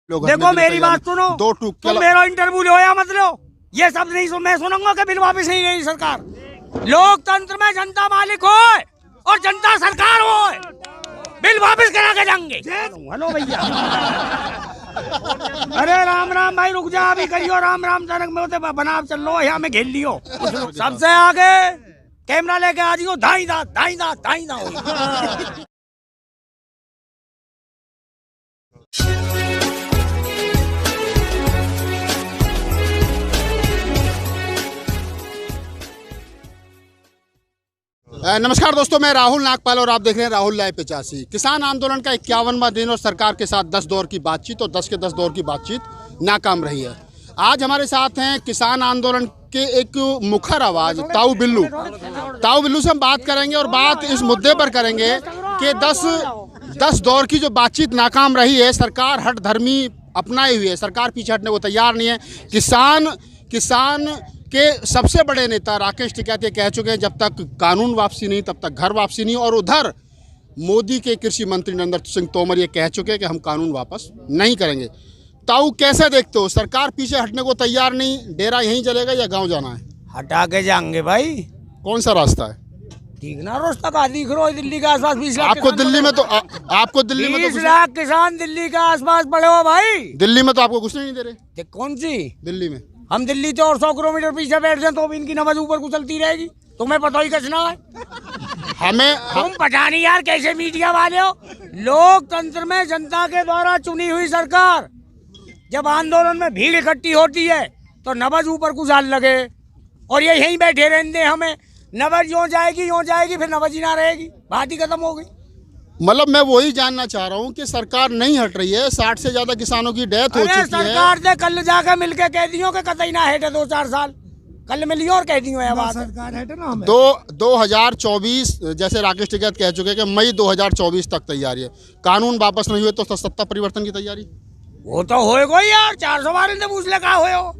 देखो मेरी बात सुनो, तुम मेरा इंटरव्यू लो या मत लो, ये सब नहीं सुन, मैं सुनूंगा कि बिल वापस नहीं गई सरकार। लोकतंत्र में जनता मालिक हो और जनता सरकार हो, बिल वापस करा के जाएंगे। हेलो भैया। अरे राम राम भाई, रुक जा, अभी करियो राम राम, जनक में होते बना चल लो, यहाँ में घेर लियो। सबसे आगे कैमरा लेके आ जियो, धाई दा धाई दा धाई दा। नमस्कार दोस्तों, मैं राहुल नागपाल और आप देख रहे हैं राहुल लाइव 85। किसान आंदोलन का 51वां दिन और सरकार के साथ 10 दौर की बातचीत और 10 के 10 दौर की बातचीत नाकाम रही है। आज हमारे साथ हैं किसान आंदोलन के एक मुखर आवाज ताऊ बिल्लू से हम बात करेंगे और बात इस मुद्दे पर करेंगे कि 10 दौर की जो बातचीत नाकाम रही है, सरकार हठधर्मी अपनाई हुई है, सरकार पीछे हटने को तैयार नहीं है। किसान के सबसे बड़े नेता राकेश टिकैत ये कह चुके हैं जब तक कानून वापसी नहीं तब तक घर वापसी नहीं, और उधर मोदी के कृषि मंत्री नरेंद्र सिंह तोमर ये कह चुके हैं कि हम कानून वापस नहीं करेंगे। ताऊ कैसे देखते हो, सरकार पीछे हटने को तैयार नहीं, डेरा यहीं चलेगा या गांव जाना है? हटा के जाएंगे भाई। कौन सा रास्ता है? ठीक ना, रास्ता का दिख रहा है दिल्ली के आसपास 20 लाख। आपको दिल्ली में तो 20 लाख किसान दिल्ली के आसपास पड़े हो भाई। दिल्ली में तो आपको घुसने नहीं दे रहे। कौन सी दिल्ली में? हम दिल्ली तो और 100 किलोमीटर पीछे बैठ जाए तो भी इनकी नमाज ऊपर कुचलती रहेगी। तुम्हें पता ही कचना है। तुम पता नहीं यार कैसे मीडिया वाले हो। लोकतंत्र में जनता के द्वारा चुनी हुई सरकार जब आंदोलन में भीड़ इकट्ठी होती है तो नमाज ऊपर कुचाल लगे और ये यहीं बैठे रहने, हमें नमाज यूं जाएगी फिर नमाज ही ना रहेगी, बात ही खत्म हो गई। मतलब मैं वही जानना चाह रहा हूँ कि सरकार नहीं हट रही है, 60 से ज्यादा किसानों की डेथ हो चुकी है। सरकार से कल जाकर मिलके कह दियो कि कतई ना हटे 2-4 साल, कल मिलियो और कह दियो ये बात। सरकार हटे ना, 2024 जैसे राकेश टिकैत कह चुके हैं कि मई 2024 तक तैयारी है। कानून वापस नहीं हुए तो सत्ता परिवर्तन की तैयारी? वो तो होएगा यार, 400 वालों से पूछ ले क्या हो।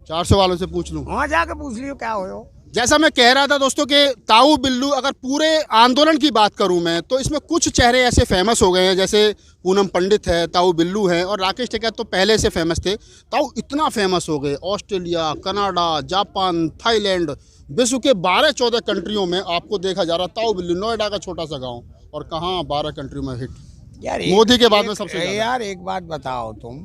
400 वालों से पूछ लूँ? वहाँ जाके पूछ लियो क्या हो। जैसा मैं कह रहा था दोस्तों कि ताऊ बिल्लू, अगर पूरे आंदोलन की बात करूं मैं तो इसमें कुछ चेहरे ऐसे फेमस हो गए हैं, जैसे पूनम पंडित है, ताऊ बिल्लू है, और राकेश टिकैत तो पहले से फेमस थे। ताऊ इतना फेमस हो गए, ऑस्ट्रेलिया, कनाडा, जापान, थाईलैंड, विश्व के 12-14 कंट्रियों में आपको देखा जा रहा। ताऊ बिल्लू नोएडा का छोटा सा गाँव, और कहाँ 12 कंट्रियों में हिट यार, मोदी के बाद में सबसे यार। एक बात बताओ, तुम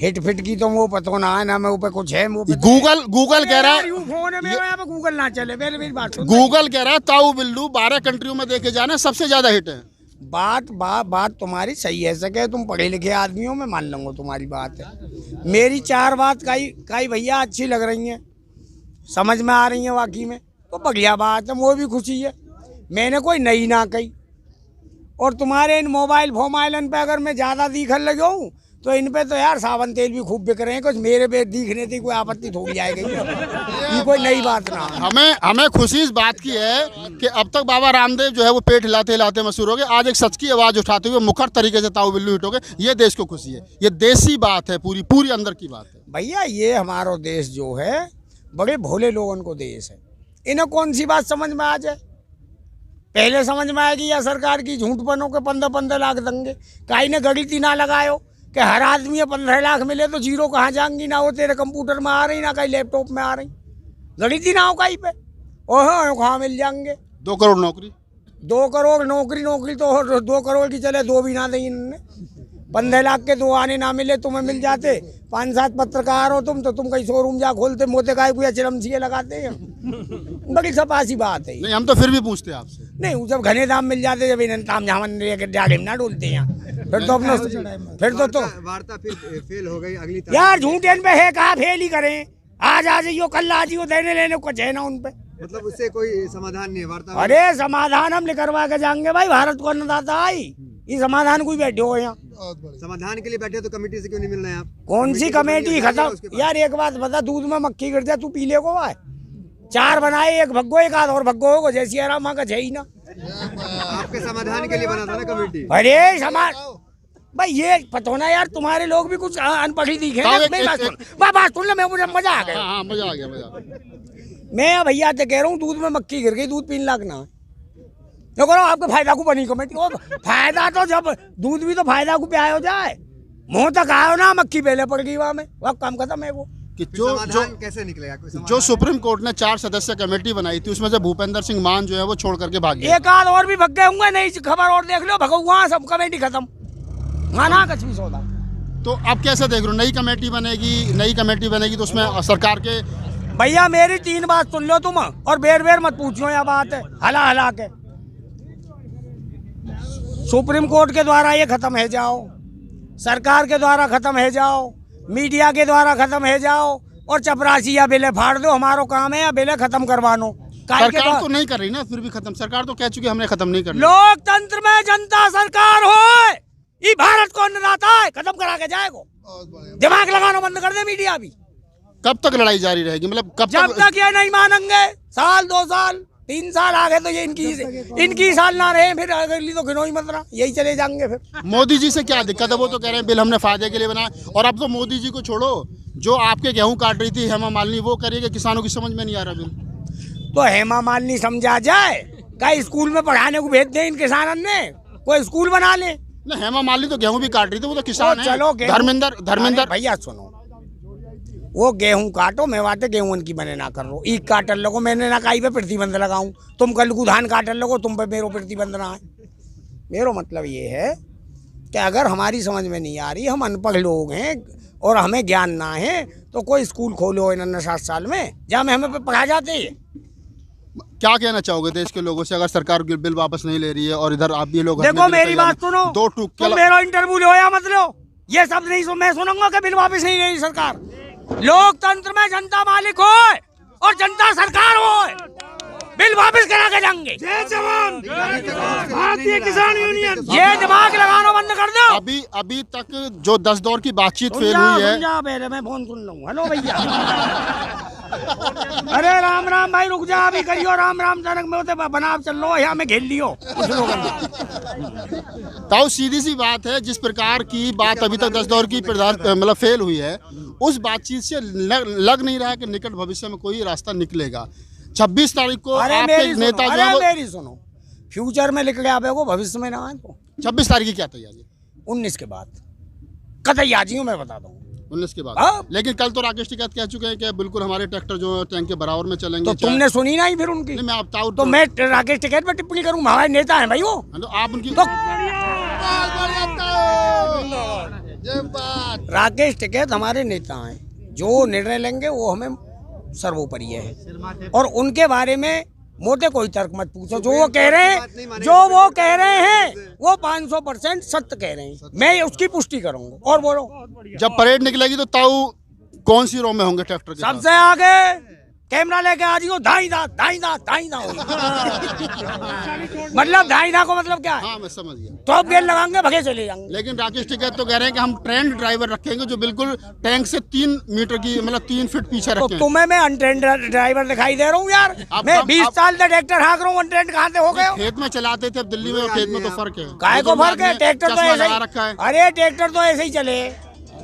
हिट फिट की तो वो पता ना है ना, मैं ऊपर कुछ है। गूगल कह रहा है फोन में गूगल ना चले। पहले मेरी बात सुन, गूगल कह रहा है ताऊ बिल्लू 12 कंट्रियों में देखे जाने सबसे ज्यादा हिट है। बात तुम्हारी सही है, सके तुम पढ़े लिखे आदमी हो, मैं मान लूंगा तुम्हारी बात है। मेरी 4 बात कई भैया अच्छी लग रही हैं, समझ में आ रही है वाकई में, तो बढ़िया बात है, वो भी खुशी है। मैंने कोई नई ना कही। और तुम्हारे इन मोबाइल फोमाइलन पे अगर मैं ज्यादा दिखने लगे हूँ तो इन पे तो यार सावन तेल भी खूब बिक रहे हैं, कुछ मेरे पे दिखने थी कोई आपत्ति थोड़ी आएगी। ये कोई नई बात ना। हमें खुशी इस बात की है कि अब तक बाबा रामदेव जो है वो पेट हिलाते हिलाते मशहूर हो गए, आज एक सच की आवाज उठाते हुए मुखर तरीके से ताऊ बिल्लू हिट हो गए। ये देश को खुशी है, ये देसी बात है, पूरी अंदर की बात है भैया। ये हमारा देश जो है बड़े भोले लोगों को देश है। इन्हें कौन सी बात समझ में आ जाए, पहले समझ में आएगी या सरकार की झूठ बनों के 15-15 लाख दंगे काई ने गणित ही ना लगायो कि हर आदमी 15 लाख मिले तो जीरो कहाँ जाएंगी ना, वो तेरे कंप्यूटर में आ रही ना कहीं लैपटॉप में आ रही, गणित ही ना हो कहीं पे। ओह कहाँ मिल जाएंगे 2 करोड़ नौकरी? 2 करोड़ नौकरी तो 2 करोड़ की चले 2 भी ना दी इन्होंने। 15 लाख के 2 आने ना मिले, तुम्हें मिल जाते। 5-7 पत्रकार हो तुम तो तुम कहीं शोरूम जा खोलते, मोते का कोई चिरमसिए लगाते हैं। बड़ी सपासी बात है। नहीं, हम तो फिर भी पूछते हैं आपसे। नहीं, जब घने दाम मिल जाते, जब इन्हें ताम झामन जाके ना डोलते हैं, फिर तो अपना वार्ता फिर फेल हो गई। अगली यार झूठ इन पे है, कहा फेल ही करें। आज आ जाइयो, कल आ जाइयो, देने लेने कुछ है ना उन पे। मतलब उससे कोई समाधान नहीं है वार्ता? अरे समाधान हम करवा के जाएंगे भाई, भारत को अन्नदाता आई, ये समाधान कोई बैठे हो यहाँ। समाधान के लिए बैठे तो कमेटी से क्यों नहीं मिल रहे हैं आप? कौन सी कमेटी खत्म यार। एक बात बता, दूध में मक्खी गिर जाए तू पी ले को भाई। 4 बनाए, एक भग्गो, एक आध और भग्गो होगा, जैसी आराम का ही ना। आपके समाधान के लिए बना था ना कमेटी? अरे भाई ये पता होना यार, तुम्हारे लोग भी कुछ अनपढ़ी दिखे। बात सुन ले, मैं मुझे मजा आ गया। मजा आ गया। मैं भैया तो कह रहा हूँ, दूध में मक्खी गिर गई, दूध 3 लाख ना करो आपके फायदा को बनी कमेटी। फायदा तो जब दूध भी तो फायदा को पे आयो जाए, मुंह तक आयो ना, मक्खी बेले पड़ गई वहाँ में, वह काम खत्म है वो। कि फिर जो समाधान कैसे निकलेगा? कोई जो समाधान? सुप्रीम कोर्ट ने 4 सदस्य कमेटी बनाई थी, उसमें से भूपेंद्र सिंह मान जो है वो छोड़ करके भाग गए। एक आध और भी भग गए होंगे, नहीं खबर और देख लो, भगो वहाँ सब कमेटी खत्म, वहाँ ना कुछ भी सौदा। तो अब कैसे देख रहे हो, नई कमेटी बनेगी तो उसमें सरकार के भैया मेरी 3 बात सुन लो तुम, और बेर बेर मत पूछो, यह बात है हला हला के। सुप्रीम कोर्ट के द्वारा ये खत्म है जाओ, सरकार के द्वारा खत्म है जाओ, मीडिया के द्वारा खत्म है जाओ, और चपरासी या बिले फाड़ दो, हमारो काम है या बिले खत्म करवानो। सरकार तो नहीं कर रही ना, फिर भी खत्म, सरकार तो कह चुकी हमने खत्म नहीं करना। लोकतंत्र में जनता सरकार हो, ये भारत को अन्नदाता है, खत्म करा के जाएगो। दिमाग लगाना बंद कर दे मीडिया भी। कब तक लड़ाई जारी रहेगी, मतलब कब जब तक ये नहीं मानेंगे, साल 2 साल 3 साल आगे तो ये इनकी साल ना रहे, फिर अगली तो गिनो ही मत रहा, यही चले जाएंगे फिर। मोदी जी से क्या दिक्कत है, वो तो कह रहे हैं बिल हमने फायदे के लिए बनाया, और अब तो मोदी जी को छोड़ो, जो आपके गेहूं काट रही थी हेमा मालिनी, वो कह रही है कि किसानों की समझ में नहीं आ रहा बिल। तो हेमा मालिनी समझा जाए, कई स्कूल में पढ़ाने को भेज दे इन किसानों ने, कोई स्कूल बना ले। ना हेमा मालिनी तो गेहूं भी काट रही थी, वो तो किसान है। चलो धर्मेंद्र भैया सुनो, वो गेहूं काटो, मैं बातें गेहूं की बने ना कर रो, ईक काटल लगो, मैंने ना काई पे प्रतिबंध लगाऊं, तुम कल को धान काटल लगो, तुम पे मेरो प्रतिबंध ना है। मेरो मतलब ये है कि अगर हमारी समझ में नहीं आ रही, हम अनपढ़ लोग हैं और हमें ज्ञान ना है, तो कोई स्कूल खोलो इन 7 साल में, जहाँ में हमें पढ़ा जाते हैं। क्या कहना चाहोगे देश के लोगों से, अगर सरकार बिल वापस नहीं ले रही है और इधर आप ये लोग देखो मेरी बात सुनो, 2 टूक तुम मेरा इंटरव्यू लो या मत लो, ये सब नहीं सुन, मैं सुनूंगा कि बिल वापस नहीं ले रही सरकार। लोकतंत्र में जनता मालिक हो और जनता सरकार हो, बिल वापस करा के जाएंगे। जय जवान भारतीय किसान यूनियन। ये दिमाग लगाना बंद कर दो। अभी तक जो 10 दौर की बातचीत फेल हुई है। पहले मैं फोन सुन लूँ। हेलो भैया। अरे राम राम भाई, रुक जा, अभी करियो राम राम, जनक में होते बना चल लो, यहाँ में घेर लियो। तो सीधी सी बात है, जिस प्रकार की बात अभी तक 10 दौर की मतलब फेल हुई है, उस बातचीत से लग नहीं रहा है कि निकट भविष्य में कोई रास्ता निकलेगा। 26 तारीख को आपके नेता जो है, मेरी सुनो, फ्यूचर में निकले आवेगो, भविष्य में ना आए तो 26 तारीख की क्या तैयारी? 19 के बाद कतई आ जियो, मैं बता दूँ 19 के बाद। हाँ? लेकिन कल तो राकेश टिकैत कह चुके हैं कि बिल्कुल हमारे ट्रैक्टर जो है टैंक के बराबर में चलेंगे। तो तुमने सुनी नहीं फिर उनकी? मैं बताऊं तो मैं राकेश टिकैत पर टिप्पणी करूँ? हमारे नेता है भाई वो। आप उनकी तो राकेश टिकैत हमारे नेता हैं, जो निर्णय लेंगे वो हमें सर्वोपरि है, और उनके बारे में मोटे कोई तर्क मत पूछो। जो वो कह रहे हैं वो 500% सत्य कह रहे हैं, मैं उसकी पुष्टि करूंगा। और बोलो, जब परेड निकलेगी तो ताऊ कौन सी रो में होंगे ट्रैक्टर के? सबसे आगे कैमरा लेके आ जियो, धाई दा मतलब धाई दा को मतलब क्या है? हाँ मैं समझ गया। टॉप गेयर लगाएंगे, भगे चले जाएंगे। लेकिन राकेश टिकैत तो कह रहे हैं कि हम ट्रेंड ड्राइवर रखेंगे जो बिल्कुल टैंक से 3 मीटर की, मतलब 3 फीट पीछे तो रखेंगे। तुम्हें मैं अनट्रेंड ड्राइवर दिखाई दे रहा हूँ यार? मैं 20 साल से ट्रैक्टर हाँक रहा हूँ, अनट्रेंड कहाँ से हो गए? खेत में चलाते थे, अब दिल्ली में और खेत में तो फर्क है। काहे को फर्क है? ट्रैक्टर तो ऐसे ही, रखा है। अरे ट्रैक्टर तो ऐसे ही चले,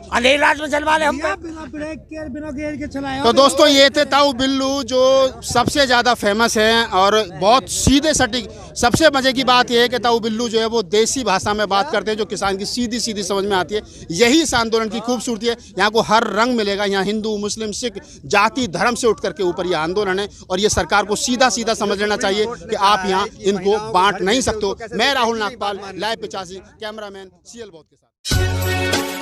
अंधेरी रात में चलवा ले हम पे। बिना गियर के चलाया। तो दोस्तों ये थे ताऊ बिल्लू, जो सबसे ज़्यादा फेमस हैं और बहुत सीधे सटीक। सबसे मज़े की बात यह है कि ताऊ बिल्लू जो है वो देसी भाषा में बात करते हैं, जो किसान की सीधी सीधी समझ में आती है। यही इस आंदोलन की खूबसूरती है। यहाँ को हर रंग मिलेगा, यहाँ हिंदू मुस्लिम सिख जाति धर्म से उठ करके ऊपर ये आंदोलन है, और ये सरकार को सीधा सीधा समझ लेना चाहिए कि आप यहाँ इनको बांट नहीं सकते हो। मैं Rahul Nagpal, live 85, cameraman CL बौद्ध के साथ।